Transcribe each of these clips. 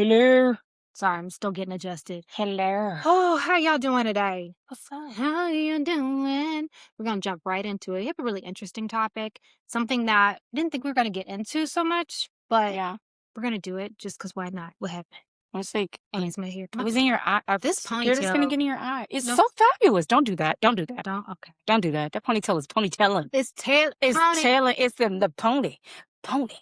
Hello. Sorry, I'm still getting adjusted. Hello. Oh, how y'all doing today? What's up? How you doing? We're gonna jump right into it. We have a really interesting topic, something that I didn't think we were gonna get into so much, but Yeah. we're gonna do it just because why not? What happened? It's like Oh, it's my hair. it was in your eye. This You're just gonna ponytail. get in your eye. It's No, so fabulous. Don't do that. Don't do that. okay. Don't do that. That ponytail is ponytailing. It's tail. It's Pony. tailing. It's the pony. Pony.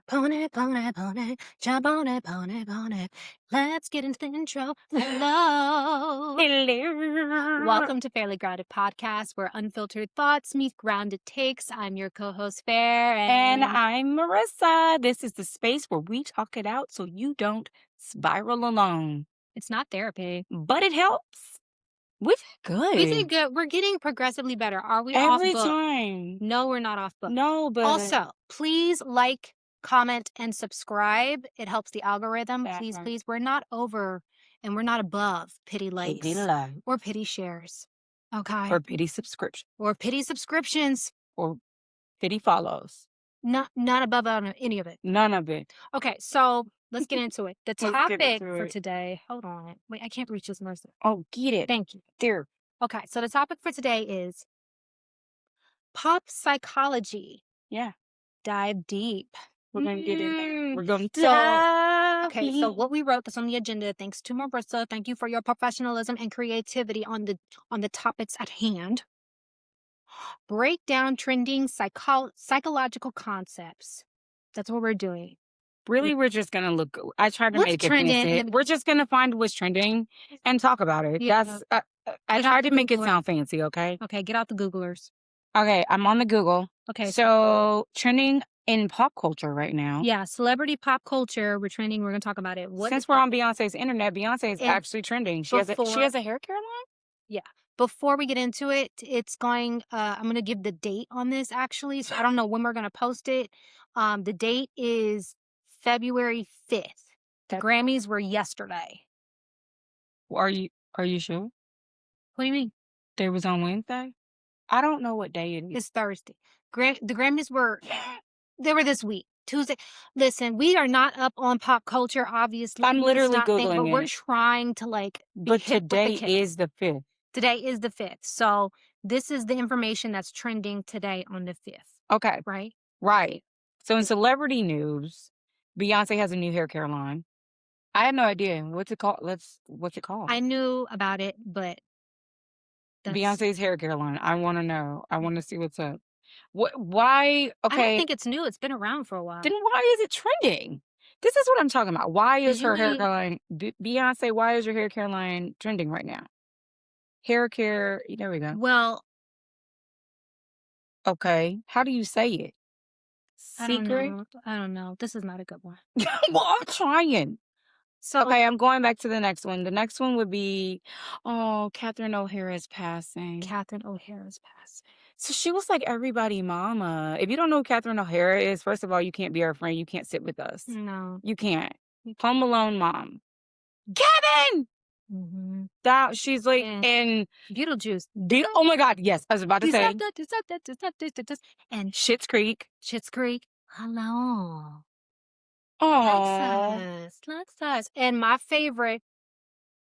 Pony, pony, pony, jump on it, pony, pony. Let's get into the intro. Hello. Hello. Welcome to Fairly Grounded Podcast, where unfiltered thoughts meet grounded takes. I'm your co-host, Fair. And I'm Marissa. This is the space where we talk it out so you don't spiral along. It's not therapy. But it helps. We did good. We did good. We're getting progressively better. Are we Every off book? time. No, we're not off book. No, but Also, please like, comment, and subscribe. It helps the algorithm. That Please, part. please. We're not over and we're not above pity likes Pity love. or pity shares. Okay. Or pity subscription. Or pity subscriptions. Or pity follows. Not above any of it. None of it. Okay, so let's get into it. The Let's get topic into for it. today. Hold on. Wait, I can't reach this, Marissa. Oh, get it. Thank you. There. Okay, so the topic for today is pop psychology. Yeah. Dive deep. We're going to get in there. We're going to So, dive okay, so deep. what we wrote that's on the agenda, thanks to Marissa. Thank you for your professionalism and creativity on the topics at hand. Break down trending psychological concepts. That's what we're doing. Really, we're just going to look. I tried to What's make it trending? fancy. We're just going to find what's trending and talk about it. Yeah. That's. I tried to make it sound fancy, okay? Okay, get out the Googlers. Okay, I'm on the Google. Okay. So, trending in pop culture right now. Yeah, celebrity pop culture. We're trending. We're gonna talk about it. Since we're on Beyonce's internet, Beyonce is actually trending. She has a hair care line? Yeah. Before we get into it, it's going. I'm gonna give the date on this actually. So I don't know when we're gonna post it. The date is February 5th. The Grammys were yesterday. Are you sure? What do you mean? They was on Wednesday? I don't know what day it is. It's Thursday. The Grammys were. They were this week, Tuesday. Listen, we are not up on pop culture, obviously. I'm literally Googling but we're it. trying to But today is the 5th. Today is the 5th. So this is the information that's trending today on the 5th. Okay. Right? Right. So in celebrity news, Beyonce has a new hair care line. I had no idea. What's it called? What's it called? I knew about it, but Beyonce's hair care line. I want to know. I want to see what's up. Why? Okay. I don't think it's new. It's been around for a while. Then why is it trending? This is what I'm talking about. Why is her hair care line, Beyonce, why is your hair care line trending right now? Hair care, there we go. Well, okay. How do you say it? Secret? I don't know. This is not a good one. Well, I'm trying. So okay, I'm going back to the next one. The next one would be, Catherine O'Hara is passing. Catherine O'Hara is passing. So she was like everybody mama. If you don't know who Catherine O'Hara is, first of all, you can't be our friend. You can't sit with us. No. You can't. Home Alone mom. Kevin! Mm-hmm. That she's like in Beetlejuice. Oh my God, yes, I was about to say. And Schitt's Creek. Hello. Oh, Lexus. And my favorite,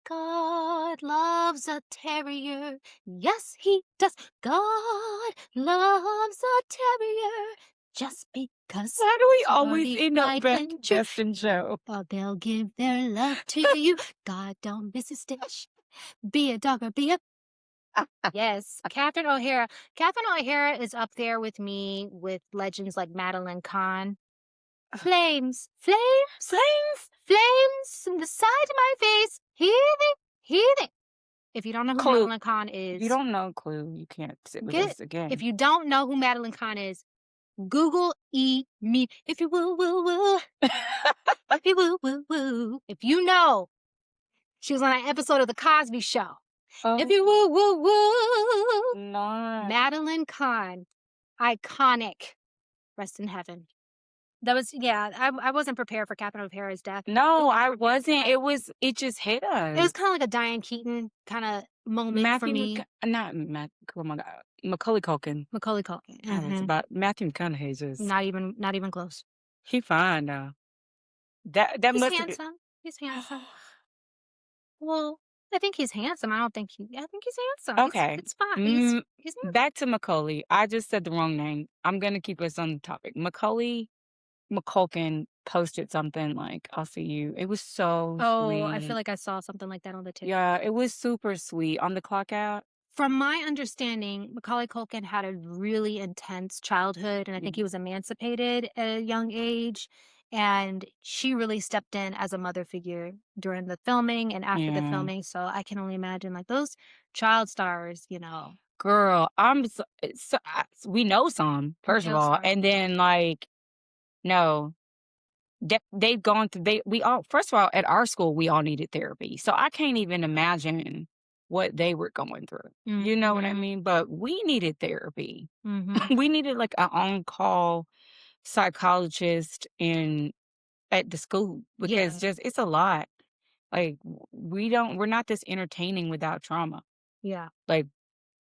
God loves a terrier. Yes, he does. God loves a terrier. Just because. Why do we always end up back just in show? Or they'll give their love to you. God don't miss a stitch. Be a dog or be a. Yes, Catherine O'Hara. Catherine O'Hara is up there with me with legends like Madeline Kahn. Flames from the side of my face. Heathing. If you don't know who Madeline Kahn is. If you don't know Clue, you can't sit with us again. If you don't know who Madeline Kahn is, Google me. If you will. If you will. If you know, she was on an episode of The Cosby Show. If you will. No. Madeline Kahn. Iconic. Rest in heaven. That was, I wasn't prepared for Catherine O'Hara's death. No, I wasn't. It just hit us. It was kind of like a Diane Keaton kind of moment for me. Macaulay Culkin. Macaulay Culkin. It's about Matthew McConaughey's just Not even close. he fine though. That He's must handsome. He's handsome. Well, I think he's handsome. I think he's handsome. Okay. It's fine. Mm, He's handsome. back to Macaulay. I just said the wrong name. I'm gonna keep us on the topic. Macaulay McCulkin posted something like, "I'll see you." It was so Oh, I feel sweet. like I saw something like that on the TikTok. Yeah, it was super sweet on the clock out. From my understanding, Macaulay Culkin had a really intense childhood, and I think he was emancipated at a young age. And she really stepped in as a mother figure during the filming and after the Yeah. filming. So I can only imagine like those child stars, you know, Girl, we know some, first of jail all, stars. and then, like, no, they've gone through we all first of all, at our school, we all needed therapy, so I can't even imagine what they were going through, you know what I Mm-hmm. mean? But we needed therapy. Mm-hmm. We needed, like, a on-call psychologist at the school because Yeah. just it's a lot. Like, we're not this entertaining without trauma. Yeah. Like,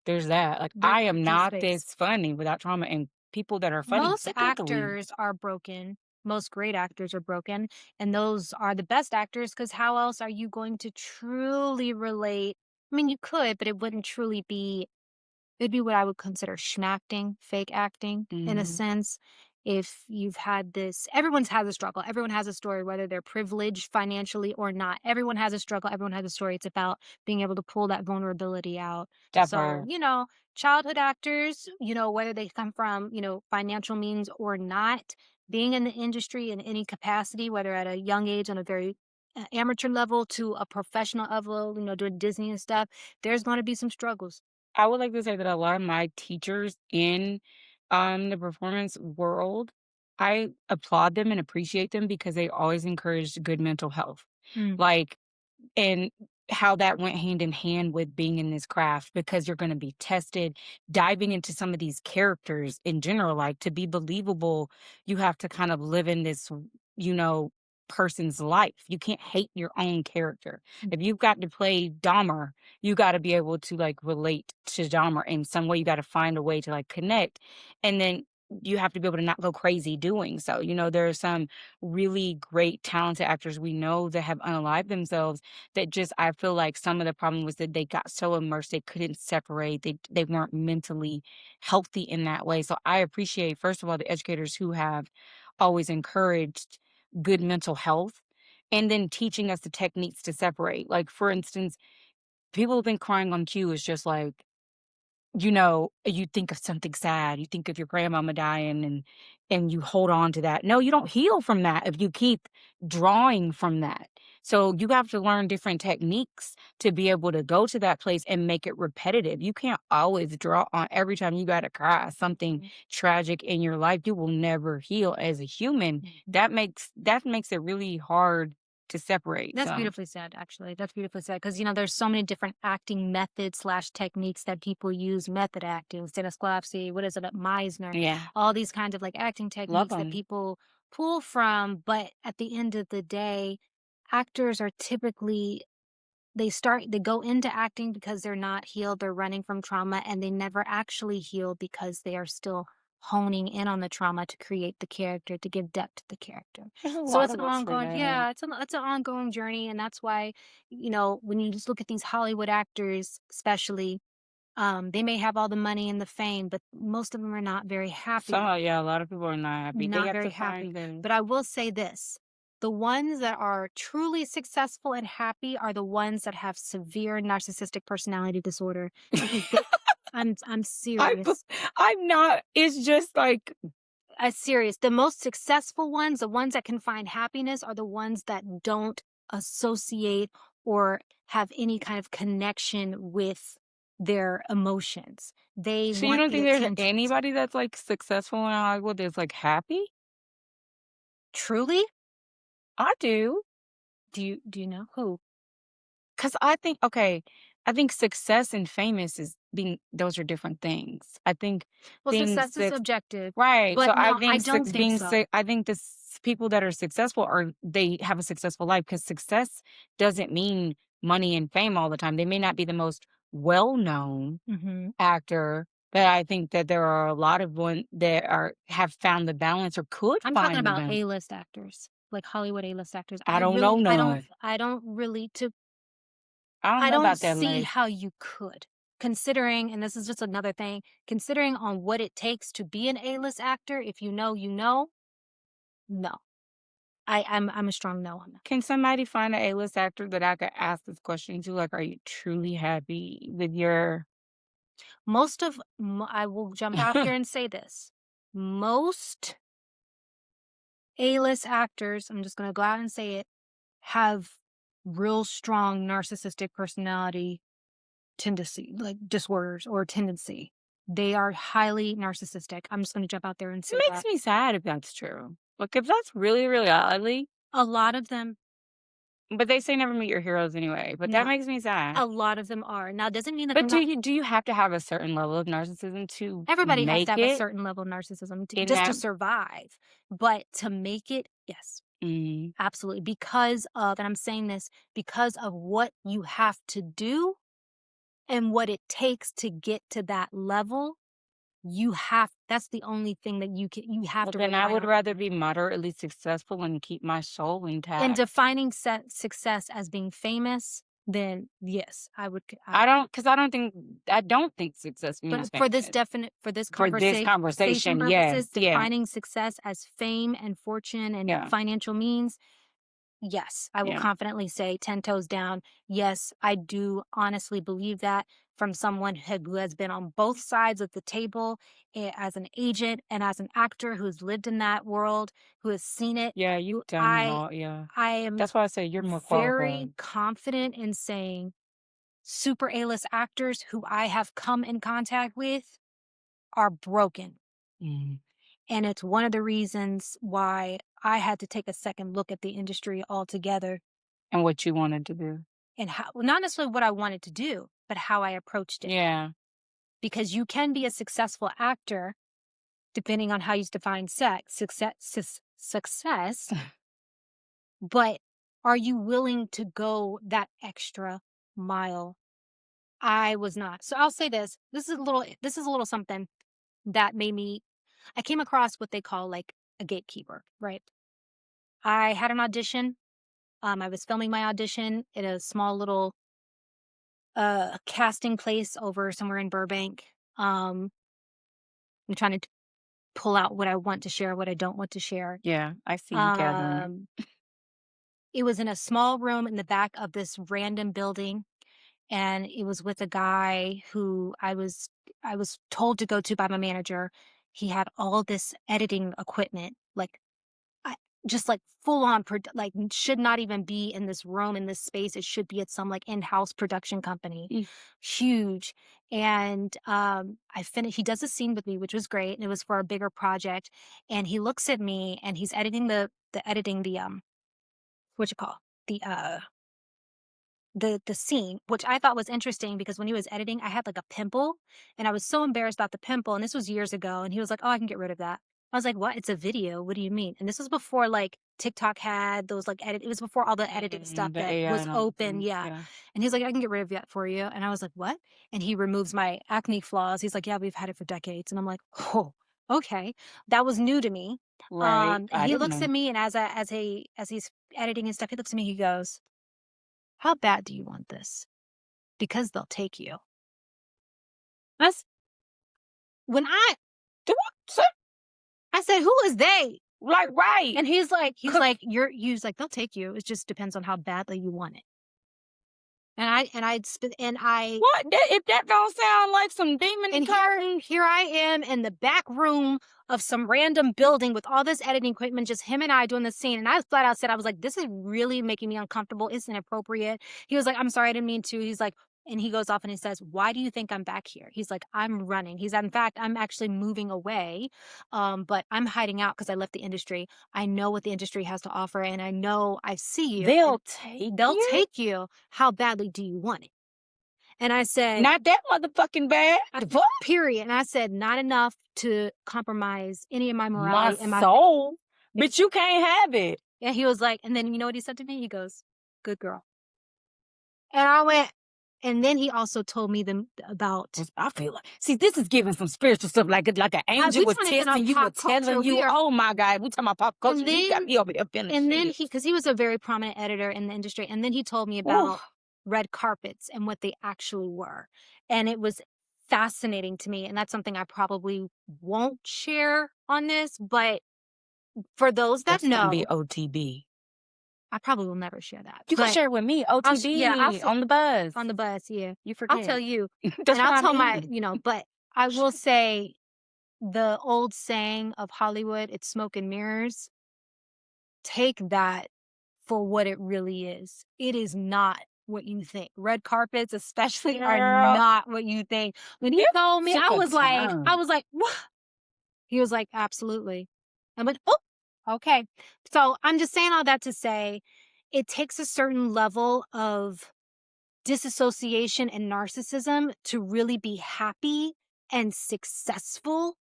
there's that. Like, There's I am empty not space. this funny without trauma, and people that are funny Most typically actors are broken. Most great actors are broken, and those are the best actors because how else are you going to truly relate? I mean, you could, but it wouldn't truly be it'd be what I would consider schmacting, fake acting in a mhm, sense. If you've had this everyone's had a struggle. Everyone has a story, whether they're privileged financially or not. Everyone has a struggle. Everyone has a story. It's about being able to pull that vulnerability out. that So, part. childhood actors, whether they come from, financial means or not, being in the industry in any capacity, whether at a young age on a very amateur level to a professional level, doing Disney and stuff, there's going to be some struggles. I would like to say that a lot of my teachers in, the performance world, I applaud them and appreciate them because they always encouraged good mental health. Mm. Like, and how that went hand in hand with being in this craft because you're gonna be tested, diving into some of these characters in general, like, to be believable, you have to kind of live in this, you know, person's life. You can't hate your own character. If you've got to play Dahmer, you gotta be able to, like, relate to Dahmer in some way, you gotta find a way to, like, connect, and then you have to be able to not go crazy doing so. There are some really great talented actors we know that have unalived themselves that just I feel like some of the problem was that they got so immersed they couldn't separate. They weren't mentally healthy in that way. So I appreciate first of all the educators who have always encouraged good mental health and then teaching us the techniques to separate. Like for instance, people think crying on cue is just like you think of something sad, you think of your grandmama dying and you hold on to that. No, you don't heal from that if you keep drawing from that. So you have to learn different techniques to be able to go to that place and make it repetitive. You can't always draw on every time you gotta cry something Mhm. tragic in your life. You will never heal as a human. Mhm. That makes it really hard to separate. That's So beautifully said, actually. That's beautifully said because there's so many different acting methods slash techniques that people use. Method acting, Stanislavski, what is it, Meisner, yeah, all these kinds of like acting love techniques that them. people pull from. But at the end of the day, actors are typically they go into acting because they're not healed, they're running from trauma, and they never actually heal because they are still honing in on the trauma to create the character, to give depth to the character. There's a So lot it's of an us for ongoing that. yeah, it's an ongoing journey, and that's why, when you just look at these Hollywood actors, especially, they may have all the money and the fame, but most of them are not very happy. So, yeah, a lot of people are not happy. They Not have very to happy. find the But I will say this, the ones that are truly successful and happy are the ones that have severe narcissistic personality disorder because they I'm I b serious. I'm not it's just like I'm serious. The most successful ones, the ones that can find happiness are the ones that don't associate or have any kind of connection with their emotions. They so you want don't the think there's attention. anybody that's, like, successful in Hollywood that's, like, happy? Truly? I do, Do you know who? 'cause I think okay, I think success and famous is being those are different things. I think Well, being success is suc subjective, right, so but I no, I think suc don't think being so. sick I think the people that are successful are they have a successful life because success doesn't mean money and fame all the time. They may not be the most well-known Mhm. actor, but I think that there are a lot of one that have found the balance or could I'm talking find the about balance. A-list actors. like Hollywood A-list actors. I don't know none. I don't really to I don't I know don't about that see life. how you could. Considering, and this is just another thing, considering on what it takes to be an A-list actor, if you know, you know, no. I'm a strong no on that. Can somebody find an A-list actor that I could ask this question to? Like, are you truly happy with your I will jump out here and say this. Most A-list actors, I'm just going to go out and say it, have real strong narcissistic personality tendency, like disorders or tendency. They are highly narcissistic. I'm just going to jump out there and It say makes that. me sad if that's true. Like, if that's really reality, A lot of them, but they say never meet your heroes anyway, but that no, makes me sad. a lot of them are. Now, doesn't mean that they're But not. do you have to have a certain level of narcissism to Everybody has to make have a it certain level of narcissism in just to that survive. But to make it, yes, mm, absolutely. Because of, and I'm saying this, because of what you have to do and what it takes to get to that level, that's the only thing that you have well, to then I rely would on. rather be moderately successful and keep my soul And intact. defining success as being famous, then yes, I would. I don't think success means But for this famous. definite, for this For this conversation conversation, yes, purposes, yeah, defining success as fame and fortune and yeah, financial means, yes, I will yeah, confidently say 10 toes down. Yes, I do honestly believe that from someone who has been on both sides of the table as an agent and as an actor who's lived in that world, who has seen it. yeah, you've done it I all, yeah. I am That's why I say you're more very qualified. confident in saying super A-list actors who I have come in contact with are broken. Mhm, And it's one of the reasons why I had to take a second look at the industry altogether and what you wanted to do. and how, well, not necessarily what I wanted to do, but how I approached it. Yeah, Because you can be a successful actor depending on how you define success, but are you willing to go that extra mile? I was not. So I'll say this. This is a little something that made me I came across what they call like a gatekeeper, right? I had an audition. I was filming my audition at a small little casting place over somewhere in Burbank. I'm trying to pull out what I want to share, what I don't want to share. yeah, I see you gathering it. Um, it was in a small room in the back of this random building, and it was with a guy who I was told to go to by my manager. He had all this editing equipment, like I just like full on like should not even be in this room in this space. It should be at some like in-house production company. Mm, Huge. And I finished he does a scene with me, which was great. And it was for a bigger project. And he looks at me and he's editing the what you call the scene, which I thought was interesting because when he was editing, I had like a pimple and I was so embarrassed about the pimple. And this was years ago. And he was like, "Oh, I can get rid of that." I was like, "What? It's a video. What do you mean?" And this was before like TikTok had those like it was before all the editing stuff the that AI was and all the open. things, Yeah. yeah. And he's like, "I can get rid of that for you." And I was like, "What?" And he removes my acne flaws. He's like, "Yeah, we've had it for decades." And I'm like, "Oh, okay." That was new to me. Right, And I he didn't looks know. at me and as he's editing and stuff, he looks at me, he goes, "How bad do you want this?" Because they'll take you. That's when Do I I said, "Who is they?" like, right, And he's 'cause like, he's like, "They'll take you. It just depends on how badly you want it." And I what? That if that don't sound like some demon And talk here I am in the back room of some random building with all this editing equipment, just him and I doing the scene. And I flat out said, I was like, "This is really making me uncomfortable. It's inappropriate." He was like, "I'm sorry, I didn't mean to." He's like, and he goes off and he says, "Why do you think I'm back here?" He's like, "I'm running." He's in fact, I'm actually moving away. But I'm hiding out because I left the industry. I know what the industry has to offer, and I know I see you. And they'll take they'll you? take you. How badly do you want it? And I said, Not that motherfucking bad. The fuck? period. And I said, not enough to compromise any of my My morality and my soul? fa- Bitch, you can't have it. And he was like, and then you know what he said to me? He goes, "Good girl." And I went, And then he also told me about. I feel like, see, this is giving some spiritual stuff, like an angel We was trying to get on testing you, was pop culture. telling you, oh my God, we talking about pop culture. And You got then me over here feeling and then shit. because he was a very prominent editor in the industry, and then he told me Ooh. about red carpets and what they actually were. And it was fascinating to me. And that's something I probably won't share on this, but for those that That's gonna know, be OTB. I probably will never share that. You can But share it with me, OTB, on the bus. on the bus, yeah. You I'll forget. tell you. That's And I'll what tell I mean. but I will say the old saying of Hollywood, it's smoke and mirrors. Take that for what it really is. It is not what you think. Red carpets especially are Girl. not what you think. When he told me, I was like, what? He was like, absolutely. I went, oh, okay. So I'm just saying all that to say it takes a certain level of disassociation and narcissism to really be happy and successful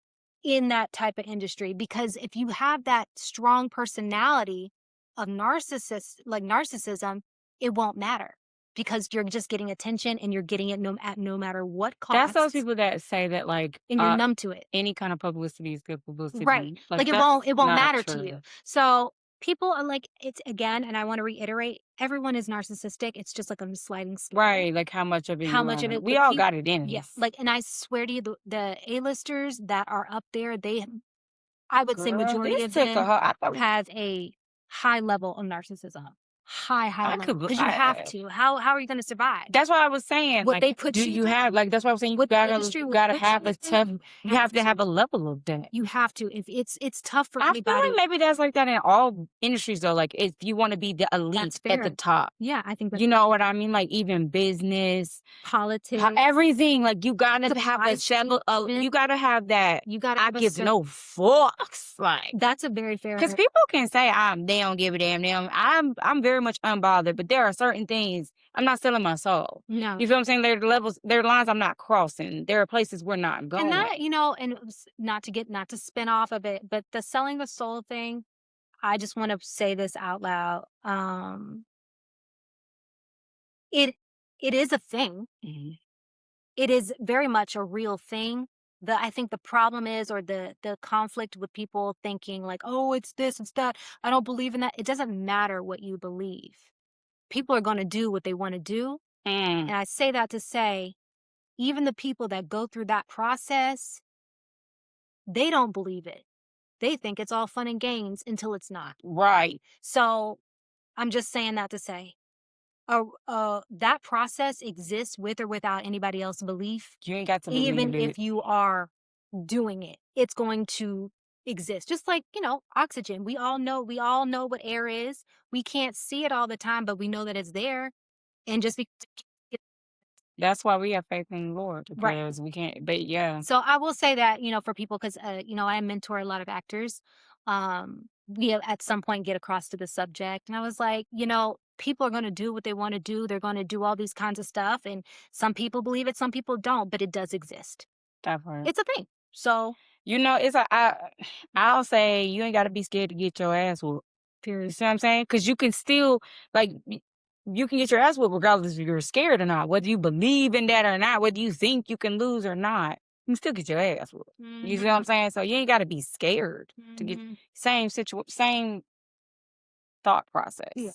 in that type of industry. Because if you have that strong personality of narcissism, it won't matter because you're just getting attention and you're getting it at no matter what cost. That's those people that say that, like, and you're numb to it. any kind of publicity is good publicity. Right. Like it won't matter to you. So people are like, it's again, and I want to reiterate, everyone is narcissistic. It's just like a sliding scale. Right. Like how much of it How much of it we all got it in yeah. us. Like, and I swear to you, the A-listers that are up there, I would say majority of them have a high level of narcissism. High level. Because you have to. How are you going to survive? That's what I was saying. What like, they put you have, like, that's what I was saying. You gotta have a tough, you have to have a level of that. You have to. If it's tough for I anybody. feel like maybe that's like that in all industries though. Like if you want to be the elite at the top. Yeah, I think that's, you know what I mean? Like even business, politics, everything. Like you gotta have a level of, you gotta have that. You gotta I give no fucks. Like that's a very fair. Because people can say they don't give a damn. I'm very much unbothered, but there are certain things I'm not selling my soul. No. You feel what I'm saying? There are levels, there are lines I'm not crossing. There are places we're not going. And that, and not to spin off of it, but the selling the soul thing, I just want to say this out loud. It is a thing. Mm-hmm. It is very much a real thing. I think the problem is, or the conflict with people thinking like, oh, it's this, it's that. I don't believe in that. It doesn't matter what you believe. People are going to do what they want to do. And I say that to say, even the people that go through that process, they don't believe it. They think it's all fun and games until it's not. Right. So I'm just saying that to say, that process exists with or without anybody else's belief. You ain't got to believe even it. If you are doing it, it's going to exist. Just like, oxygen. We all know what air is. We can't see it all the time, but we know that it's there. And just because that's why we have faith in the Lord, because we can't, but yeah. So I will say that, for people, because, I mentor a lot of actors. We at some point get across to the subject. And I was like, people are going to do what they want to do. They're going to do all these kinds of stuff. And some people believe it, some people don't, but it does exist. Definitely. It's a thing. So, I'll say you ain't got to be scared to get your ass whooped. You see what I'm saying? Because you can still, like, you can get your ass whooped regardless if you're scared or not. Whether you believe in that or not, whether you think you can lose or not, you can still get your ass whooped. Mm-hmm. You see what I'm saying? So you ain't got to be scared to get same thought process. Yeah.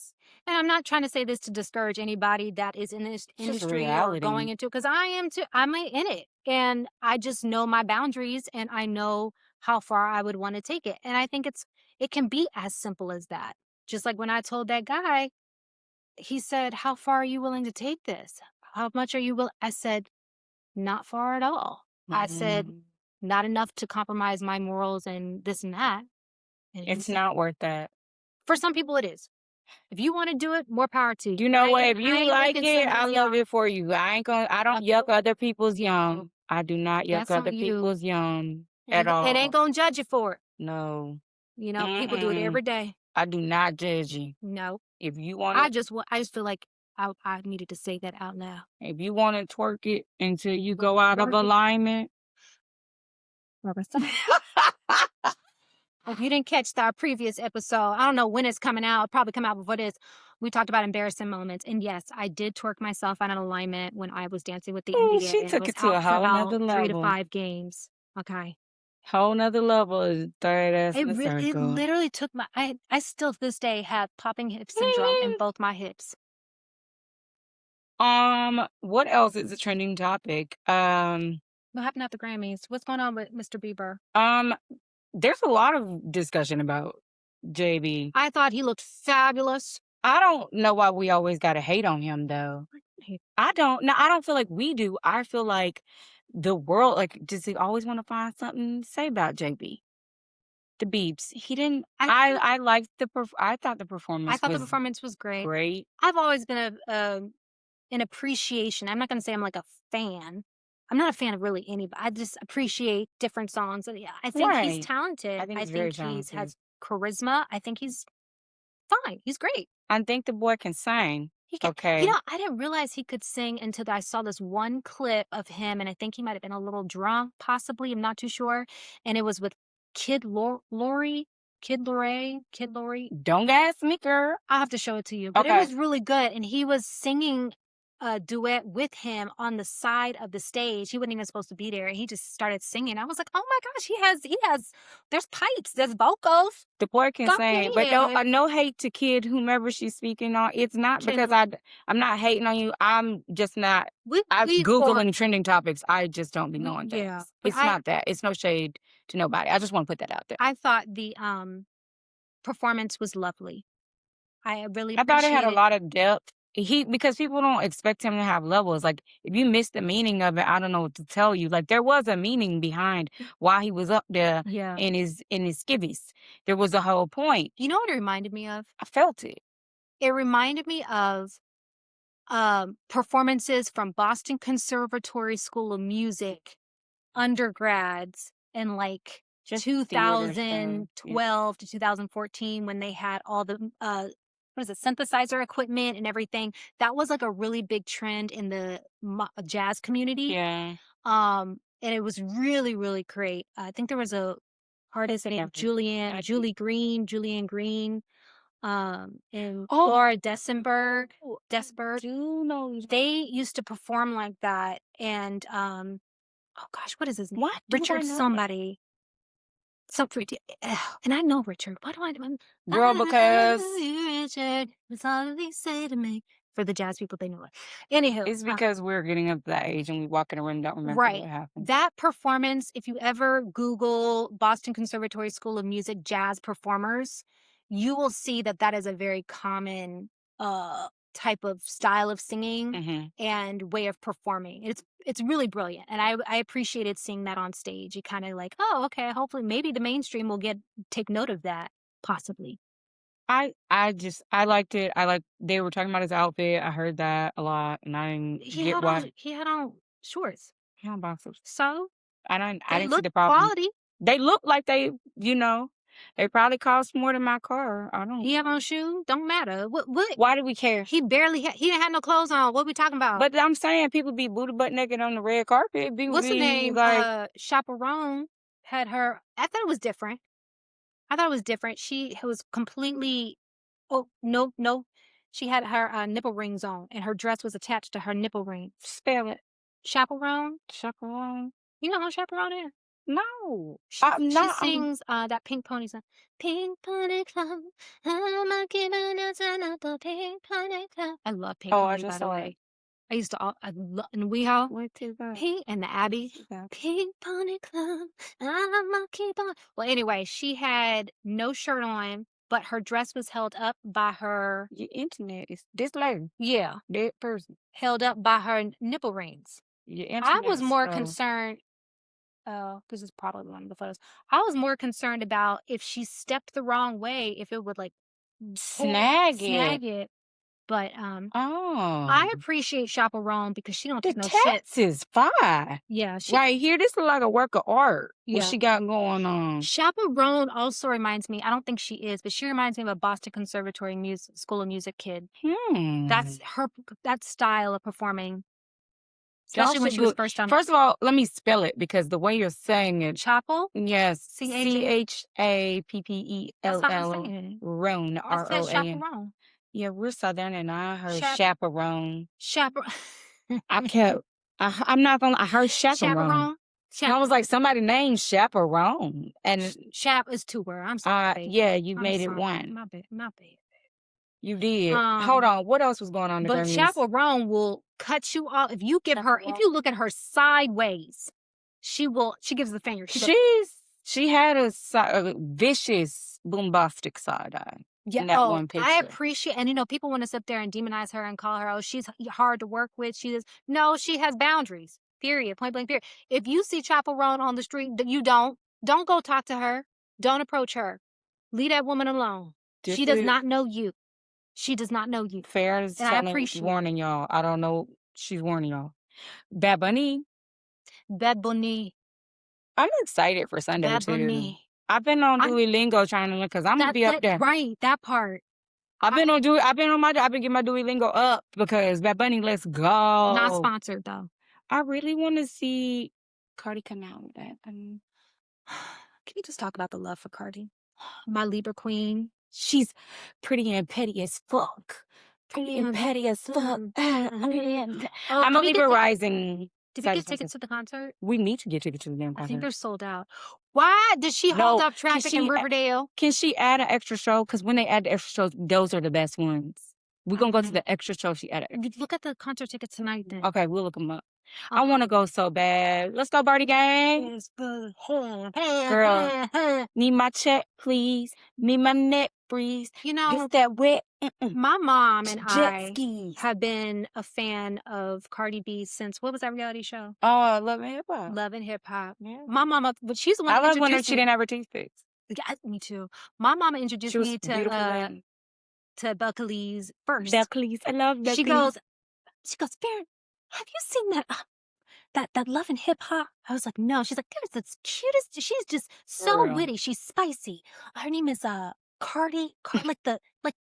And I'm not trying to say this to discourage anybody that is in this industry or going into it, because I am too. I'm in it, and I just know my boundaries, and I know how far I would want to take it. And I think it can be as simple as that. Just like when I told that guy, he said, "How far are you willing to take this? How much are you willing?" I said, "Not far at all." Mm-hmm. I said, "Not enough to compromise my morals and this and that." And it's not worth that. For some people, it is. If you want to do it, more power to you. You know what? If you like it, I love it for you. I don't yuck other people's yum. I do not yuck other people's yum at all. And ain't gonna judge you for it. No. People do it every day. I do not judge you. No. If you want I just feel like I needed to say that out loud. If you want to twerk it until you go out of alignment. If you didn't catch our previous episode, I don't know when it's coming out. It'll probably come out before this. We talked about embarrassing moments, and yes, I did twerk myself out of alignment when I was dancing with the Ooh, NBA she and took was it to a out for whole about nother 3 to level. 5 games. Okay. Whole nother level is third ass in the It circle. literally took my I still to this day have popping hip syndrome in both my hips. What else is a trending topic? What happened at the Grammys? What's going on with Mr. Bieber? Um, there's a lot of discussion about JB. I thought he looked fabulous. I don't know why we always gotta hate on him though. He I don't feel like we do. I feel like the world, like, does he always want to find something to say about JB? The Beeps. He didn't. I think I liked I thought the I performance thought the was performance was great. great. I've always been an appreciation. I'm not gonna say I'm like a fan. I'm not a fan of really anybody. I just appreciate different songs, and yeah, I think he's Right. I talented. think I he's very think he's talented. has charisma. I think he's fine. He's great. I think the boy can sing. He can, Okay. I didn't realize he could sing until I saw this one clip of him, and I think he might have been a little drunk, possibly. I'm not too sure. And it was with Lori, Kid Lori. Don't gas me, girl. I'll have to show it to you, but it Okay. was really good, and he was singing a duet with him on the side of the stage. He wasn't even supposed to be there, and he just started singing. I was like, "Oh my gosh, there's pipes, there's vocals. The boy can Go sing, but ahead." no hate to kid whomever she's speaking on. It's not because Kendra, I'm not hating on you. I'm just not. I'm we for googling trending topics. I just don't be knowing yeah, things. but It's not that. It's no shade to nobody. I just want to put that out there. I thought the, performance was lovely. I really I thought it had appreciate a it. lot of depth. Because people don't expect him to have levels. Like if you miss the meaning of it, I don't know what to tell you. Like there was a meaning behind why he was up there Yeah. in his skivvies. There was a whole point. You know what it reminded me of? I felt it. It reminded me of performances from Boston Conservatory School of Music undergrads in like Just theater stuff. Yeah. 2012 to 2014 when they had all the what is it, synthesizer equipment and everything. That was like a really big trend in the jazz community. Yeah. And it was really, really great. I think there was a artist named I do. Julian Green, and Oh, Laura Dessenberg. I do know. They used to perform like that, and, oh gosh, what is his name? Why do I Richard know that? somebody. So pretty, and I know Richard. What do I do? Girl, because Richard, that's all they say to me. For the jazz people, they know it. Anywho, it's because we're getting up to that age and we walk in a room and don't remember right. what happened. That performance, if you ever Google Boston Conservatory School of Music jazz performers, you will see that that is a very common type of style of singing Hmm. and way of performing. It's really brilliant, and I appreciated seeing that on stage. It kind of like, oh, okay, hopefully maybe the mainstream will take note of that, possibly. I liked it. They were talking about his outfit. I heard that a lot and I didn't get why He had on shorts, he on boxers. so I they didn't see look the problem. quality. They look like you know, they probably cost more than my car. I don't He have on shoes, don't matter. What? Why do we care? He he didn't have no clothes on. What we talking about? But I'm saying people be booty butt naked on the red carpet. People What's the be name? like, Chaperone had her. I thought it was different. I thought it was different. She was completely. Oh no, no. She had her nipple rings on, and her dress was attached to her nipple rings. spell it. Chaperone. Chaperone. You know who Chaperone is? No. She I'm not sings that Pink Pony song. Pink Pony Club. I'm a giving us another Pink Pony Club. I love Pink Oh, I Pony, by just the saw way. it. I used to, I love, and WeHo, What is that? Pink, and the Abbey. Yeah. Pink Pony Club. I'm a keep on. Well, anyway, she had no shirt on, but her dress was held up by her, Your internet is this lady. yeah, Dead person. held up by her nipple rings. Your I internet was is more slow. concerned. Oh, this is probably one of the photos. I was more concerned about if she stepped the wrong way, if it would like snag it. But Oh. I appreciate Chaperone because she don't The take no shit. tats is fine. Yeah, Right here, this look like a work of art. Yeah. What she got going on. Chaperone also reminds me. I don't think she is, but she reminds me of a Boston Conservatory School of Music kid. That's her. That style of performing, especially when she was first on. First of all, let me spell it because the way you're saying it. Chapel. Yes. Chappell. Chappell. That's not what I'm saying. Roan. I said ROAN. Chaperone. Yeah, we're Southern, and I heard Chap chaperone. chaper I kept I'm not gonna I heard chaperone. chaperone? And I Chap was like, "Somebody named Chaperone." And, chap is 2 word. I'm sorry, babe. yeah, you I'm made it sorry. one. My bad, my bad. You did. Hold Um, on, what else was going on in the but Grammys? chaperone will cut you off if you give her if Chaperone. you look at her sideways, she gives the finger. She goes, She had a vicious, bombastic side eye yeah, in that oh, one I picture. appreciate and, people wanna sit there and demonize her and call her, "Oh, she's hard to work with, she is" No, she has boundaries, period, point blank period. If you see chaperone on the street, you don't go talk to her. Don't approach her. Leave that woman alone. She This does is not know you. She does not know you, Fair is and I telling appreciate it. warning y'all. I don't know. She's warning y'all. Bad Bunny, Bad Bunny, I'm excited for Sunday Bad too. Bunny. I've been on I'm Duolingo trying to learn because I'm gonna be up that there. right, that part. I've been getting my Duolingo up because Bad Bunny, let's Not go. sponsored, though. I really want to see Cardi come out with that. Can we just talk about the love for Cardi? My Libra queen. She's pretty and petty as fuck. Pretty and petty as fuck. Oh, I'm a Libra rising. did we get Sagittarius. tickets to the concert? We need to get tickets to the damn I think concert. they're sold out. Why did she hold No, up traffic in Riverdale? can she add an extra show? Because when they add the extra shows, those are the best ones. We're gonna go to the extra show she added. Look at the concert tickets tonight then. Okay, we'll look them up. I want to go so bad. Let's go, Birdie Gang. Girl, need my check, please. Need my neck breeze. Gets that wet. My mom and Jet I skis. have been a fan of Cardi B since what was that reality show? Oh, Love and Hip Hop. Love and Hip Hop. Yeah. My mama, but she's the one I who love when introduced she me. didn't have her teeth fixed. Yeah, me too. My mama introduced She was me beautiful then. to Buckley's first. Buckley's. I love Buckley's. She goes, Farron, have you seen that Love and Hip Hop? I was like, no. She's like, there's the cutest. She's just so witty. She's spicy. Her name is Cardi, like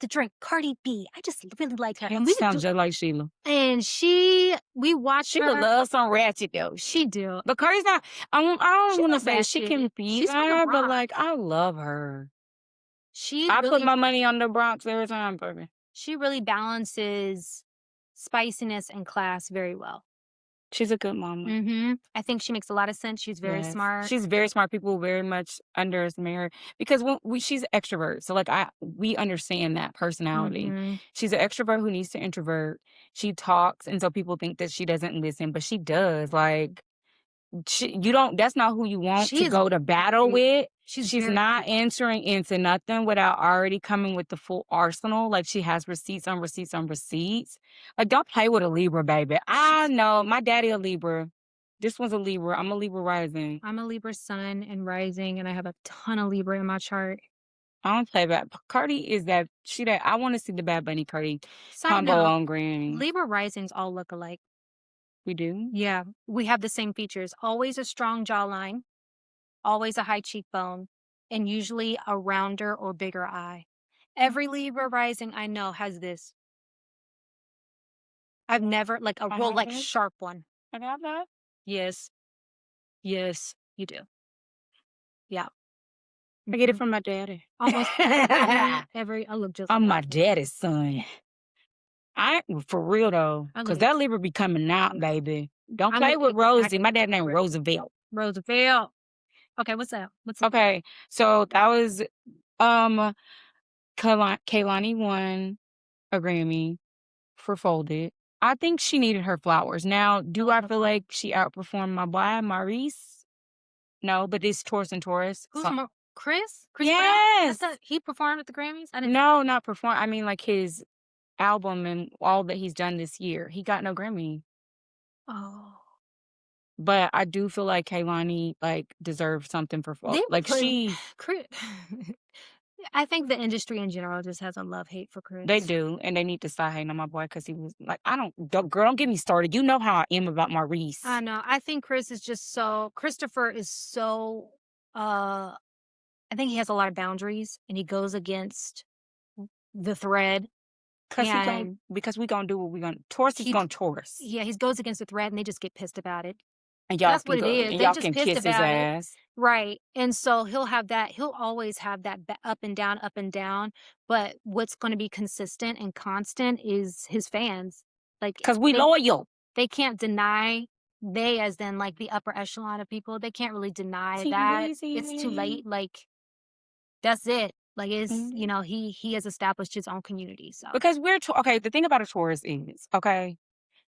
the drink Cardi B. I just really like her. It sounds just like Sheila. And we watched Sheila her. loves some ratchet though. She do. But Cardi's not. I don't want to say ratchet. she can be She's from the her, but Bronx. like I love her. She I really, put my money on the Bronx every time, baby. she really balances spiciness and class very well. She's a good mama. I think she makes a lot of sense. She's very smart. She's very smart. People very much underestimate her because she's an extrovert. So like we understand that personality. She's an extrovert who needs to introvert. She talks, and so people think that she doesn't listen, but she does. Like that's not who you want to go to battle with. She's not entering into nothing without already coming with the full arsenal. Like she has receipts on receipts on receipts. Like don't play with a Libra, baby. I know my daddy a Libra. This one's a Libra. I'm a Libra rising. I'm a Libra sun and rising, and I have a ton of Libra in my chart. I don't play that. Cardi is that I want to see the Bad Bunny Cardi combo on Grammy. Libra risings all look alike. We do? Yeah, we have the same features. Always a strong jawline, always a high cheekbone, and usually a rounder or bigger eye. Every Libra rising I know has this. I've never, like a real, like sharp one. I have that? Yes. Yes, you do. Yeah. I get it from my daddy. Almost I look just I'm like my daddy's son. For real though, because that Libra be coming out, baby. Don't play with Rosie. My dad named Roosevelt. Roosevelt. Okay, what's up? Okay, so that was Kehlani won a Grammy for Folded. I think she needed her flowers. Now, do I feel like she outperformed my boy Maurice? No, but it's Taurus and Taurus. Who's Chris? Chris yes. Brown? He performed at the Grammys? No, not perform. I mean, like his album and all that he's done this year. He got no Grammy. Oh. But I do feel like Kehlani deserves something for Chris. I think the industry in general just has a love-hate for Chris. They do, and they need to start hating on my boy because he was like, don't get me started. You know how I am about Maurice. I know. I think Christopher is so, I think he has a lot of boundaries and he goes against the thread. Because we gonna do what we gonna. Taurus is gonna Taurus. Yeah, he goes against the thread and they just get pissed about it. And y'all That's can what it go is. and They y'all just can pissed kiss his about it. ass. Right. And so he'll always have that up and down, up and down. But what's going to be consistent and constant is his fans. Like 'Cause we loyal. they can't deny, they as in like the upper echelon of people, they can't really deny Team that. It's too Breezy. late. Like that's it. Like it's, Mhm. he has established his own community. So Because okay, the thing about a Taurus is, okay,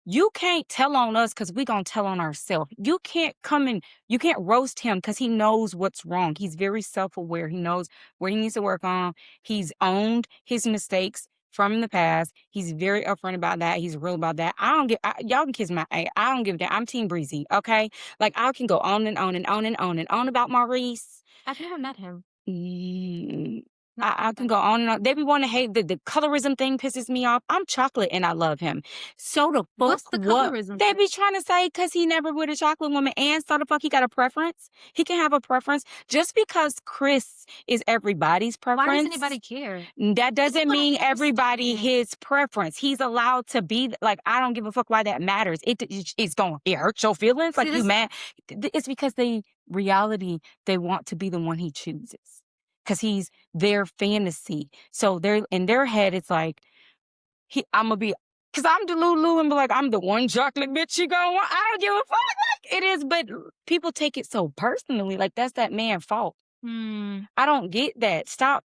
you can't tell on us because we gonna tell on ourselves. You can't roast him because he knows what's wrong. He's very self-aware. He knows where he needs to work on. He's owned his mistakes from the past. He's very upfront about that. He's real about that. Y'all can kiss my ass. I don't give a damn. I'm Team Breezy, okay? Like I can go on and on and on and on and on about Maurice. I've never met him. Mm, Not I can that. go on and on. They be wanting to hate the colorism thing pisses me off. I'm chocolate and I love him. So the fuck What's the what? colorism They thing? be trying to say because he never with a chocolate woman and so the fuck he got a preference? He can have a preference. Just because Chris is everybody's Why does preference, anybody care? that This is doesn't what I mean don't everybody understand. his preference. He's allowed to be like, I don't give a fuck why that matters. It hurts your feelings. See Like you this mad. It's because they want to be the one he chooses. Because he's their fantasy. So they're in their head, it's like, I'm gonna be, because I'm Delulu and be like, I'm the one chocolate bitch you gonna want. I don't give a fuck. Like, it is, but people take it so personally. Like, that's that man's fault. mm. I don't get that. Stop.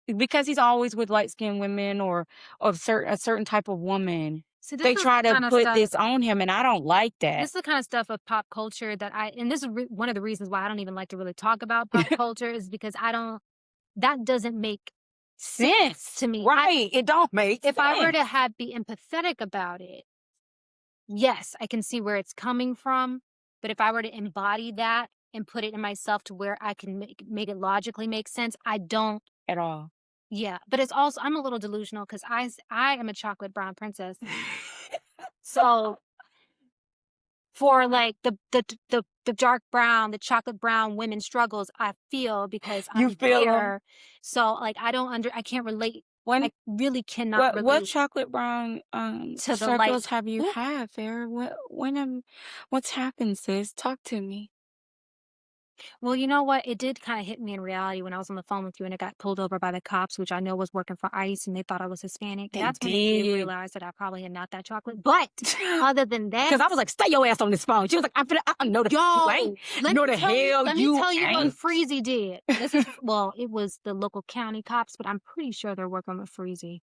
Because he's always with light skinned women or of a certain type of woman. See, this They is try the to kind of put stuff. this on him, and I don't like that. This is the kind of stuff of pop culture that and this is one of the reasons why I don't even like to really talk about pop culture is because that doesn't make sense to me. Right. It don't make If I were sense. to be empathetic about it, yes, I can see where it's coming from. But if I were to embody that and put it in myself to where I can make it logically make sense, I don't. At all. Yeah, but it's also I'm a little delusional because I am a chocolate brown princess. So for like the dark brown, the chocolate brown women struggles, I feel because You I'm feel them? there. So like I can't relate. When I really cannot what relate chocolate brown to the light. circles have you Ooh. had, Farrah? What's happened, sis? Talk to me. Well, you know what? It did kind of hit me in reality when I was on the phone with you and I got pulled over by the cops, which I know was working for ICE and they thought I was Hispanic. They That's when it made me did. realize that I probably am not that chocolate. But other than that, Because I was like, stay your ass on this phone. She was like, I know the you ain't. No the hell let me you tell you what ain't. Freezy did. This is well, it was the local county cops, but I'm pretty sure they're working with Freezy.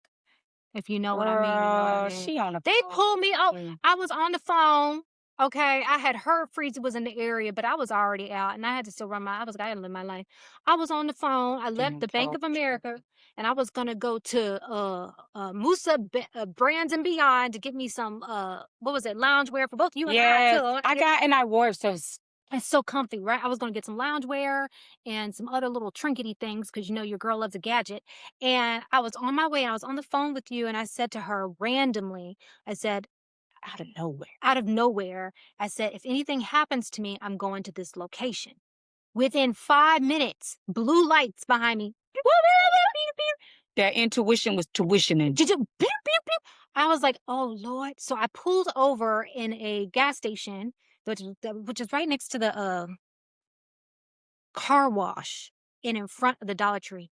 If you know what I mean, you know what I Girl, mean. she on the They phone. pulled me out. I was on the phone. Okay, I had heard Freezy was in the area, but I was already out, and I had to still I gotta live my life. I was on the phone. I left Damn the Bank talk. of America, and I was gonna go to Musa Brands and Beyond to get me some what was it, loungewear for both you and I Yes, too. I got and I wore it, so It's so comfy, right? I was gonna get some loungewear and some other little trinkety things because you know your girl loves a gadget. And I was on my way and I was on the phone with you and I said to her randomly, I said, out of nowhere. out of nowhere, I said, if anything happens to me, I'm going to this location. Within 5 minutes, blue lights behind me. That intuition was tuitioning. I was like, oh Lord. So I pulled over in a gas station, which is right next to the car wash and in front of the Dollar Tree.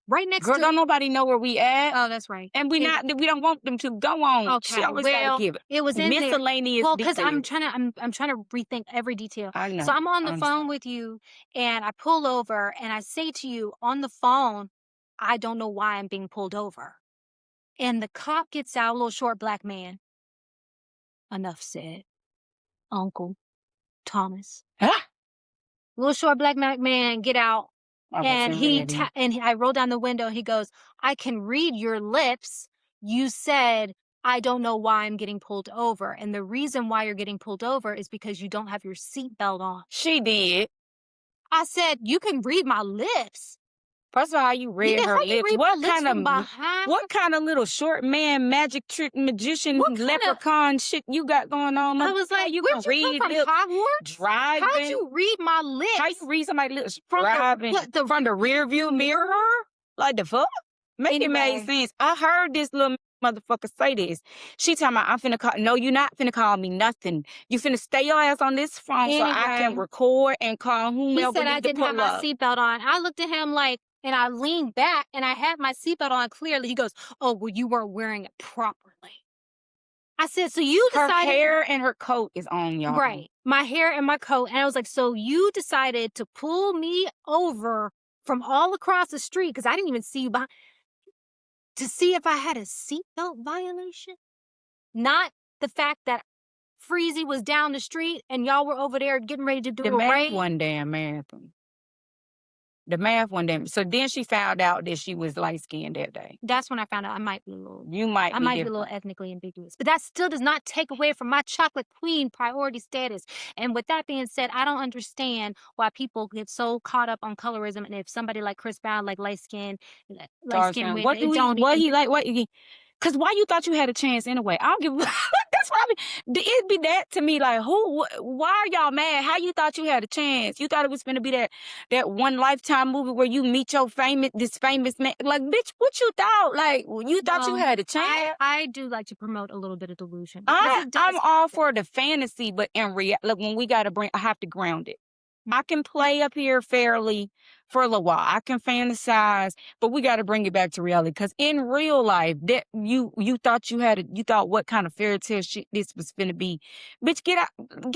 Right next Girl, to. don't nobody know where we at. Oh, that's right. And we don't want them to go on. She Okay. always Well, gotta give it was in there. miscellaneous Well, because details. I'm trying to rethink every detail. I know. So I'm on the I'm phone sorry. with you, and I pull over, and I say to you on the phone, I don't know why I'm being pulled over. And the cop gets out, a little short black man. Enough said, Uncle Thomas. Huh? Little short black man get out. I And wasn't ready. I roll down the window. He goes, I can read your lips. You said, I don't know why I'm getting pulled over. And the reason why you're getting pulled over is because you don't have your seatbelt on. She did. I said, you can read my lips. First of all, how you read her lips. What kind of little short man magic trick magician leprechaun shit you got going on? I was like, you where'd can you read come from, lips, Hogwarts? driving. How'd you read my lips? How you read somebody's lips From driving from the rear view mirror? Like the fuck? Make it make sense. I heard this little motherfucker say this. She talking about, I'm finna call. No, you not finna call me nothing. You finna stay your ass on this phone so I can Anyway, record and call he whomever said I need to didn't have pull my up. seatbelt on. I looked at him like, and I leaned back and I had my seatbelt on clearly. He goes, "Oh, well, you weren't wearing it properly." I said, "So you Her decided." hair and her coat is on, y'all. Right. My hair and my coat. And I was like, "So you decided to pull me over from all across the street because I didn't even see you behind to see if I had a seatbelt violation? Not the fact that Freezy was down the street and y'all were over there getting ready to do The a math raid." one damn marathon. The math one damn. So then she found out that she was light skinned that day. That's when I found out I might be a little You might I be might be a little different. ethnically ambiguous, but that still does not take away from my chocolate queen priority status. And with that being said, I don't understand why people get so caught up on colorism. And if somebody like Chris Brown, like light Dark skin skin. women, What it do he? don't What even. he like? What? Because why you thought you had a chance anyway? I don't give. That's why it be that to me. Like why are y'all mad? How you thought you had a chance? You thought it was gonna be that one Lifetime movie where you meet your this famous man? Like bitch, what you thought? Like you thought you Well, had a chance? I do like to promote a little bit of delusion because it I'm does. all for the fantasy, but in reality, like when we gotta I have to ground it. I can play up here fairly for a little while. I can fantasize, but we got to bring it back to reality. Because in real life, that you thought you thought what kind of fairy tale shit this was gonna be, bitch. Get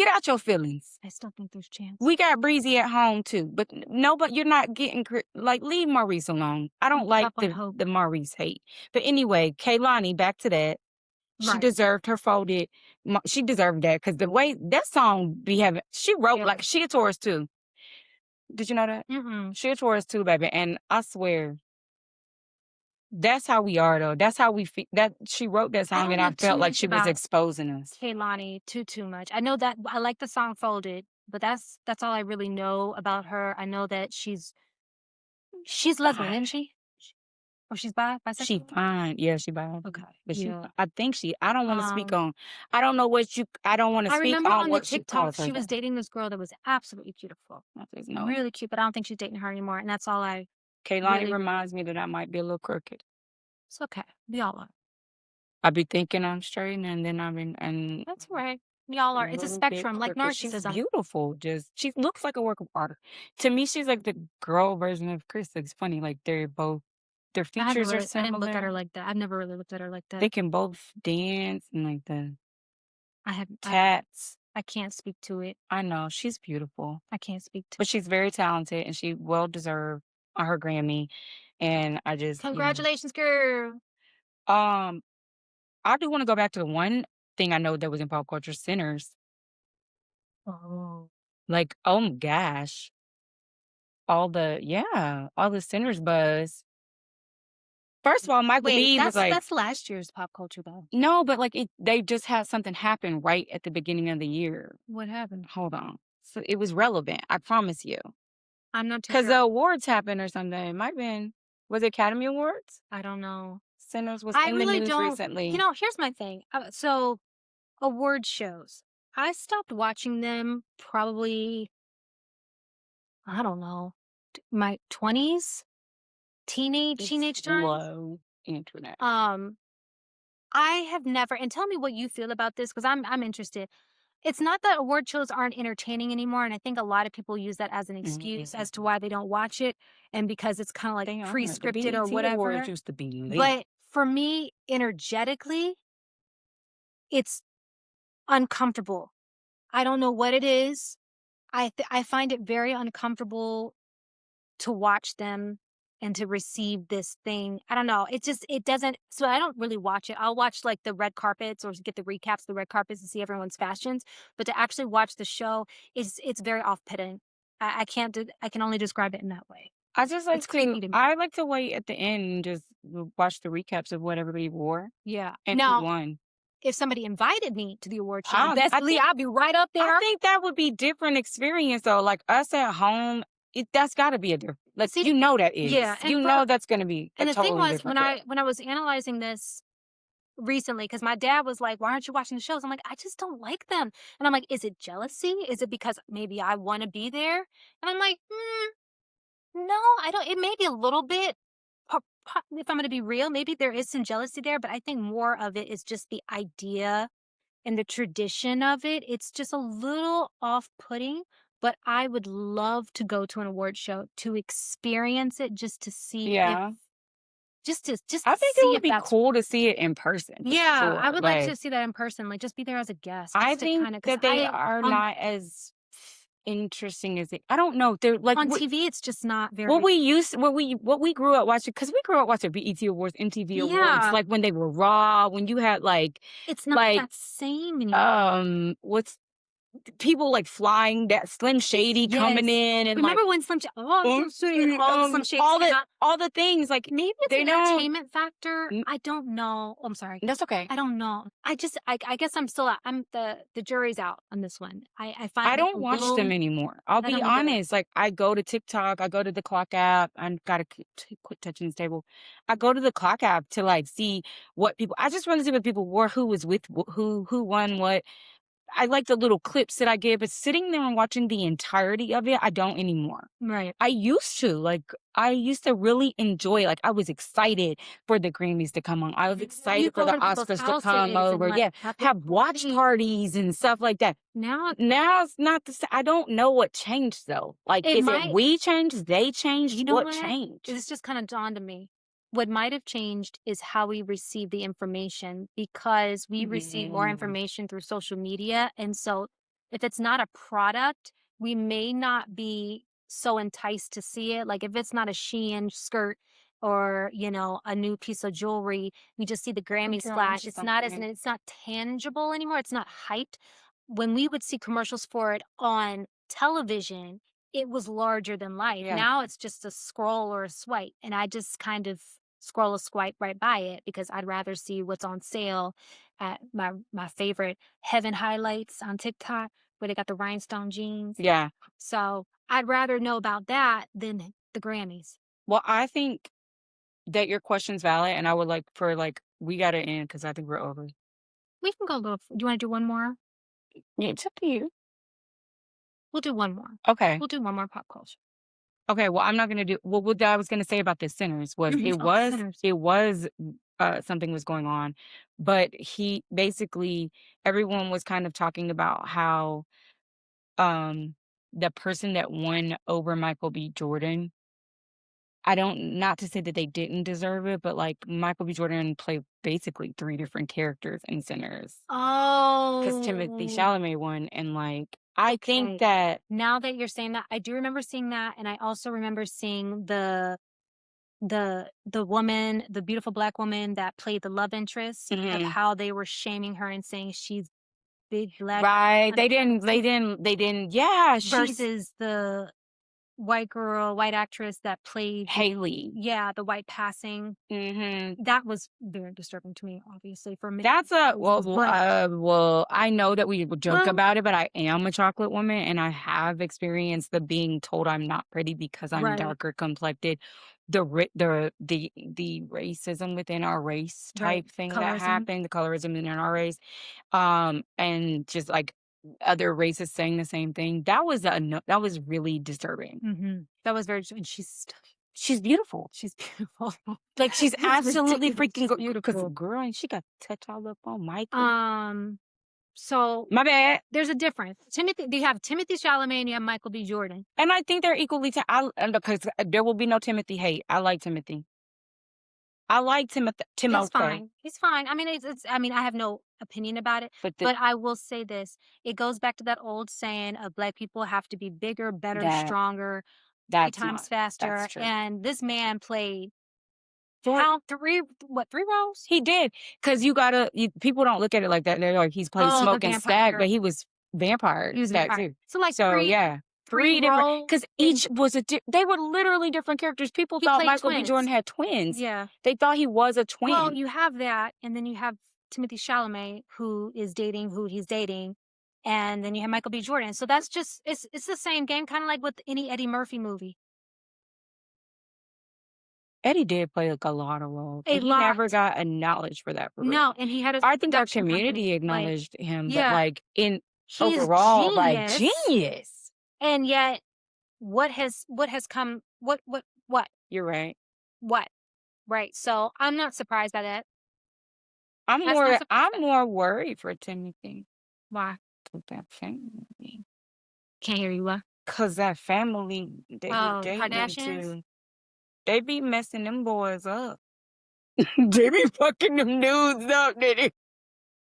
out your feelings. I still think there's chance. We got Breezy at home too, but no, but you're not getting like leave Maurice alone. I don't like Up on hope. the Maurice hate. But anyway, Kaylani, back to that. She Right. deserved her folded. She deserved that because the way that song be having, she wrote Yeah. like she a Taurus too. Did you know that? Mm-mm. She a Taurus too, baby. And I swear, that's how we are though. That's how we feel. That she wrote that I song, don't and I know too felt like much she was about exposing us. Kehlani too much. I know that I like the song "Folded," but that's all I really know about her. I know that she's lesbian, isn't Fine. she? Or she's She bisexual? fine. Yeah, she fine. Okay, But she, yeah. I think she. I don't want to speak Um, on. I don't know what you. I don't want to I speak remember on on the what she TikTok calls she was herself. dating this girl that was absolutely beautiful, I think no. really cute. But I don't think she's dating her anymore, and that's all I Kaylani really. reminds me that I might be a little crooked. It's okay. We all are. I be thinking I'm straight, and then I mean, and That's all right. We all a are. It's a little bit spectrum, like crooked. She's narcissism. beautiful. Just she looks like a work of art. To me, she's like the girl version of Chris. It's funny, like they're both their features are I didn't look at her similar. like that. I've never really looked at her like They that. can both dance and like the I have. tats. I can't speak to it. I know she's beautiful, I can't speak to but she's very talented and she well deserved her Grammy. And I just, Congratulations, girl. um, I do want to go back to the one thing I know that was in pop culture, Sinners. Oh. Like, oh my gosh, all the Sinners buzz. First of all, Michael Wait, B was like, that's last year's pop culture though. no, but like they just had something happen right at the beginning of the year. What happened? Hold on. So it was relevant, I promise you. I'm not too Because sure. the awards happened or something. It might have been, was it Academy Awards? I don't know. Sinners was I in the really news don't. recently. Here's my thing. So award shows. I stopped watching them probably, I don't know, my 20s, It's teenage times. slow internet. Um, I have never, and tell me what you feel about this because I'm interested. It's not that award shows aren't entertaining anymore, and I think a lot of people use that as an excuse as to Mhm. why they don't watch it, and because it's kind of like They are. The pre-scripted or BET Awards whatever. used to be lit. But for me, energetically, it's uncomfortable. I don't know what it is. I find it very uncomfortable to watch them and to receive this thing. I don't know. It doesn't. So I don't really watch it. I'll watch like the red carpets or get the recaps of the red carpets and see everyone's fashions. But to actually watch the show it's very off putting. I can't do. I can only describe it in that way. I just like It's to, creepy to me. I like to wait at the end and just watch the recaps of what everybody wore Yeah. and who Now, won. if somebody invited me to the award show, I best believe think I'll be right up I there. think that would be different experience though. Like us at home, that's got to be a different. Like See, you know that is. yeah, You know that's going to be a and the thing totally was different feel. when I was analyzing this recently, because my dad was like, "Why aren't you watching the shows?" I'm like, "I just don't like them." And I'm like, "Is it jealousy? Is it because maybe I want to be there?" And I'm like, "No, I don't. It may be a little bit. if I'm gonna be real, maybe there is some jealousy there, but I think more of it is just the idea and the tradition of it. It's just a little off-putting, but I would love to go to an award show to experience it just to see if Yeah. just I to think it see would if be that's cool to see it in person for yeah, I sure. would like Like, to see that in person, like, just be there as a guest, I just to think kinda, because that they are not as interesting as I don't know. They're like on TV, it's just not what very we used what we grew up watching because we grew up watching BET Awards, MTV Awards, yeah, like when they were raw, when you had it's not like that same anymore. what's people like flying that Slim Shady coming Yes. in and like Remember when Slim Shady and all the Slim Shadys came out? all the things like Maybe it's they an don't entertainment factor, n- I don't know. I'm sorry. that's okay. I don't know. I guess I'm still I'm the jury's out on this one. I find I it a don't watch them little anymore. I'll I be don't either. honest. Like I go to TikTok, I go to the clock app. I gotta quit touching this table. I go to the clock app to like see what people. I just want to see what people wore, who was with who won what. I like the little clips that I get, but sitting there and watching the entirety of it, I don't anymore. Right. I used to, like, I used to really enjoy, like, I was excited for the Grammys to come on. I was You excited for go the over to people's Oscars to come houses and over. like Yeah, have the have watch party. parties and stuff like that. Now Now it's not the same. I don't know what changed though. Like, it is it might we changed? They changed? you know What what? changed? This just kind of dawned on me. What might have changed is how we receive the information because we receive more Yeah. information through social media. And so if it's not a product, we may not be so enticed to see it. Like if it's not a Shein skirt or, a new piece of jewelry, we just see the Grammys Girl, I'm flash. just It's not tangible anymore. It's not hyped. When we would see commercials for it on television, it was larger than life. yeah. Now it's just a scroll or a swipe, and I just kind of scroll or swipe right by it because I'd rather see what's on sale at my favorite Heaven highlights on TikTok where they got the rhinestone jeans. Yeah. So I'd rather know about that than the Grammys. Well, I think that your question's valid, and I would like for like we gotta end because I think we're over. We can go a little. Do you want to do one more? Yeah, it's up to you. We'll do one more. Okay. We'll do one more pop culture. Okay, well, I'm not gonna do well, what I was gonna say about the Sinners was Oh, sinners. something was going on, but he basically everyone was kind of talking about how, um, the person that won over Michael B. Jordan, I don't not to say that they didn't deserve it, but, like, Michael B. Jordan played basically 3 different characters in Sinners because Timothy Oh, Chalamet won, and, like, I think okay. that Now that you're saying that, I do remember seeing that, and I also remember seeing the woman, the beautiful black woman that played the love interest of mhm. how they were shaming her and saying she's big, black, Right, unattractive yeah, she's versus the white girl, white actress that played Haley. yeah, the white passing. Mhm. That was very disturbing to me, obviously, for many That's a reasons, but I know that we would joke well about it, but I am a chocolate woman, and I have experienced the being told I'm not pretty because I'm right, darker complected, the racism within our race right, type thing that colorism. happened, the colorism in our race, and just, like, other races saying the same thing. That was really disturbing. Mhm. That was very and She's beautiful. she's beautiful. Like, she's It's absolutely ridiculous, freaking she's because beautiful. girl, and she got touch all up on Michael. Um, so My bad. there's a difference. You have Timothy Chalamet and you have Michael B. Jordan. And I think they're equally because there will be no Timothy hate. I like Timothy. I like It's Timothy, fine. He's fine. I mean, I mean, I have no opinion about it, but but I will say this. It goes back to that old saying of black people have to be bigger, better, that stronger, three that's times not that's faster. true. And this man played But how three roles? he did because people don't look at it like that. They're like he's played Oh, the Smoke and Stag, vampire. but he was Vampire He was a Stag vampire. too. So like So yeah, three 3 different roles because and each was they were literally different characters. People he thought played Michael B. Jordan twins. had twins. Yeah. They thought he was a Well, twin. you have that, and then you have Timothy Chalamet, who is dating who he's dating, and then you have Michael B. Jordan. So that's just it's the same game, kind of like with any Eddie Murphy movie. Eddie did play, like, a lot of roles, A and he never lot. got acknowledged for that, for real. No, and he had his I think our production community company. Like, acknowledged him, but, yeah, like, in he's overall, like, genius, genius. and yet what has come? What? You're right. What? Right, so I'm not surprised by that. I'm That's not more surprised by I'm more worried for Timothy why? with that family. Can't hear you, what? 'Cause that family they be Oh, the dating Kardashians? too, they be messing them boys up. They be fucking them dudes up, did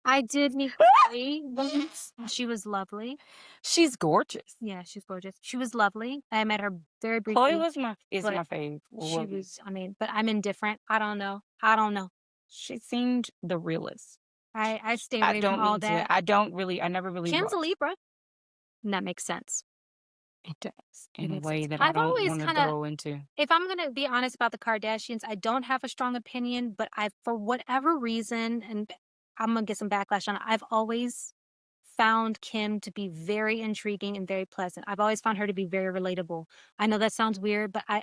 I did meet Chloe once, and she was lovely. She's gorgeous. Yeah, she's gorgeous. She was lovely. I met her very Chloe briefly, was my is but my fave she woman. was I mean, but I'm indifferent. I don't know. I don't know. She seemed the realest. I stay away from all that. I never really Kim's a rocked. Libra, and that makes sense. It does, It in a makes way sense. that I I've don't always wanna kinda go into. if I'm gonna be honest about the Kardashians, I don't have a strong opinion, but I for whatever reason, and I'm gonna get some backlash on it, I've always found Kim to be very intriguing and very pleasant. I've always found her to be very relatable. I know that sounds weird, but I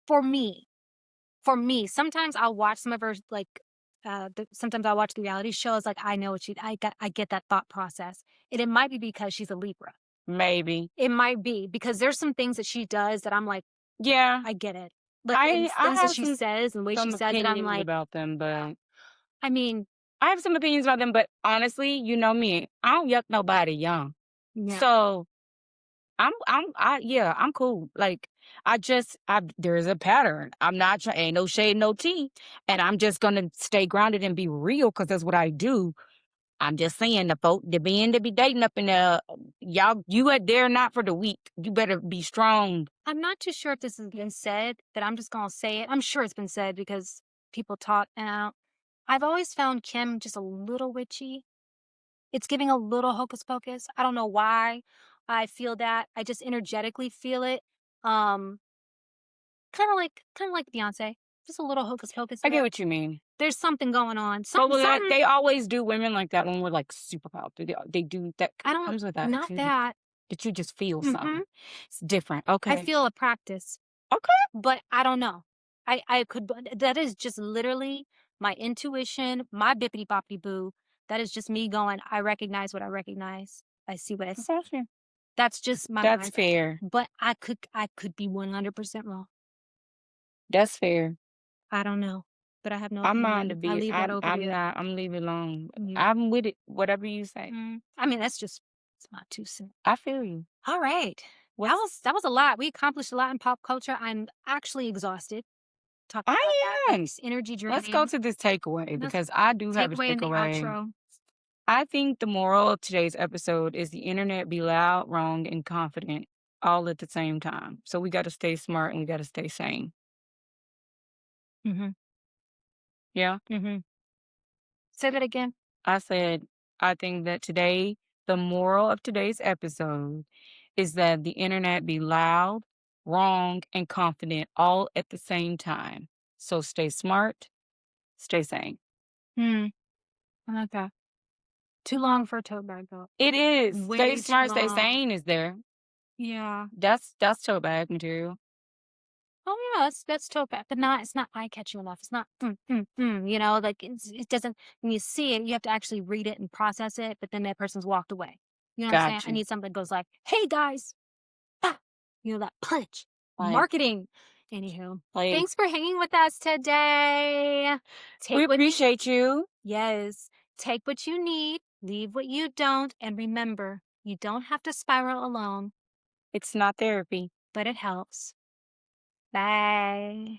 for me sometimes I'll watch some of her like sometimes I'll watch the reality shows, like I know what she I get that thought process. And it might be because she's a Libra. Maybe. It might be because there's some things that she does that I'm like, Yeah, I get it. Like, and I things that have she says and the way she some says it, I'm opinions like, about them, but I mean, I have some opinions about them, but honestly, you know me, I don't yuck nobody young. yeah. So, I'm cool. Like, there's a pattern. I'm not trying ain't no shade, no tea, and I'm just gonna stay grounded and be real because that's what I do. I'm just saying the folk, the men that be dating up in there, you are there not for the weak. You better be strong. I'm not too sure if this has been said, but I'm just gonna say it. I'm sure it's been said because people talk out. I've always found Kim just a little witchy. It's giving a little hocus pocus. I don't know why I feel that. I just energetically feel it. Um, kind of like Beyonce. Just a little hocus pocus I get there. what you mean. There's something going on. But Something, with that, something. they always do women like that when we're like super powerful. They do that I don't. comes with that Not too. that. That you just feel Hmm. something. It's different. I Okay. feel a practice. Okay. But I don't know. I could that is just literally my intuition, my bippity boppity boo. That is just me going, I recognize what I recognize. I see what I I see. got you. That's just my That's mind. fair. But I could be 100% wrong. That's fair. I don't know. But I have no I'm mind to opinion. I be. leave that over to I'm you. not. I'm leaving it alone. Yeah. I'm with it. Whatever you say. I mean, that's just it's not too soon. I feel you. All right. That What's was a lot. We accomplished a lot in pop culture. I'm actually exhausted talking about that. I Like am. it's energy Let's go draining. to this takeaway Let's because I do have take a away in the takeaway. outro. I think the moral of today's episode is the internet be loud, wrong, and confident all at the same time. So we got to stay smart and we got to stay sane. Mhm. Yeah. Mhm. Say that again. I said, I think that today, the moral of today's episode is that the internet be loud, wrong, and confident all at the same time. So stay smart, stay sane. Hmm. I like that. Too long for a tote bag though. It is. Stay Way too smart, stay long. sane is there. Yeah. That's tote bag material. Oh yeah, that's tote bag, but not it's not eye catching enough. It's not you know, like it doesn't when you see it, you have to actually read it and process it, but then that person's walked away. You know what I'm saying? Got I you. need something that goes like, hey guys, ah, you know, that punch. Like, Marketing. Anywho. like, Thanks for hanging with us today. we Take what you appreciate you. Yes. Take what you need, leave what you don't, and remember, you don't have to spiral alone, It's not therapy. but it helps. Bye.